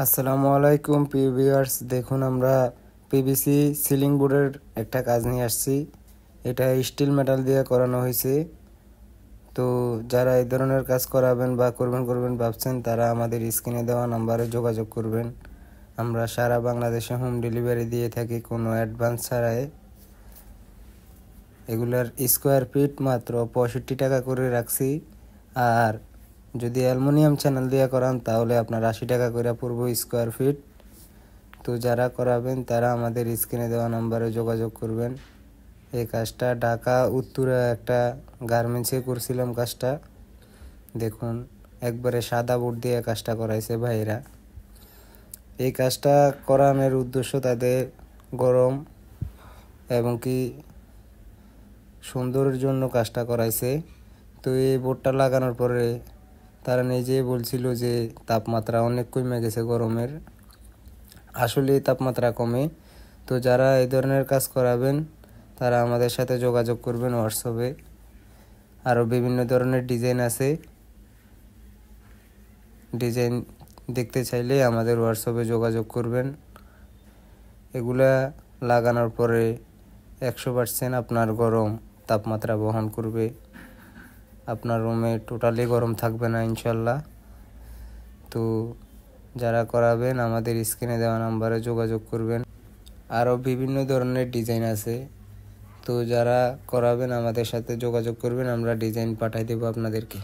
আসসালামু আলাইকুম প্রিয় ভিউয়ার্স, দেখুন আমরা পিভিসি সিলিং বোর্ডের একটা কাজ নিয়ে আসছি। এটা স্টিল মেটাল দিয়ে করানো হয়েছে। তো যারা এই ধরনের কাজ করাবেন বা করবেন ভাবছেন, তারা আমাদের স্ক্রিনে দেওয়া নাম্বারে যোগাযোগ করবেন। আমরা সারা বাংলাদেশে হোম ডেলিভারি দিয়ে থাকি কোনো অ্যাডভান্স ছাড়াই। এগুলার স্কোয়ার ফিট মাত্র 65 টাকা করে রাখছি। আর যদি অ্যালুমিনিয়াম চ্যানেল দিয়ে করান তাহলে আপনার 80 টাকা করে পড়বে স্কোয়ার ফিট। তো যারা করাবেন তারা আমাদের স্ক্রিনে দেওয়া নাম্বারে যোগাযোগ করবেন। এই কাজটা ঢাকা উত্তরে একটা গার্মেন্টসে করছিলাম কাজটা। দেখুন একবারে সাদা বোর্ড দিয়ে কাজটা করাইছে ভাইরা। এই কাজটা করানোর উদ্দেশ্য তাদের গরম এবং কি সুন্দরের জন্য কাজটা করাইছে। তো এই বোর্ডটা লাগানোর পরে তারা নিজেই বলছিল যে তাপমাত্রা অনেক কমে গেছে গরমের। আসলে তাপমাত্রা কমে। তো যারা এই ধরনের কাজ করাবেন তারা আমাদের সাথে যোগাযোগ করবেন হোয়াটসঅ্যাপে। আরও বিভিন্ন ধরনের ডিজাইন আছে। ডিজাইন দেখতে চাইলে আমাদের হোয়াটসঅ্যাপে যোগাযোগ করবেন। এগুলা লাগানোর পরে 100% আপনার গরম তাপমাত্রা বহন করবে। আপনার রুমে টোটালি গরম থাকবে না ইনশাল্লাহ। তো যারা করাবেন আমাদের স্ক্রিনে দেওয়া নাম্বারে যোগাযোগ করবেন। আরও বিভিন্ন ধরনের ডিজাইন আছে। তো যারা করাবেন আমাদের সাথে যোগাযোগ করবেন, আমরা ডিজাইন পাঠিয়ে দেবো আপনাদেরকে।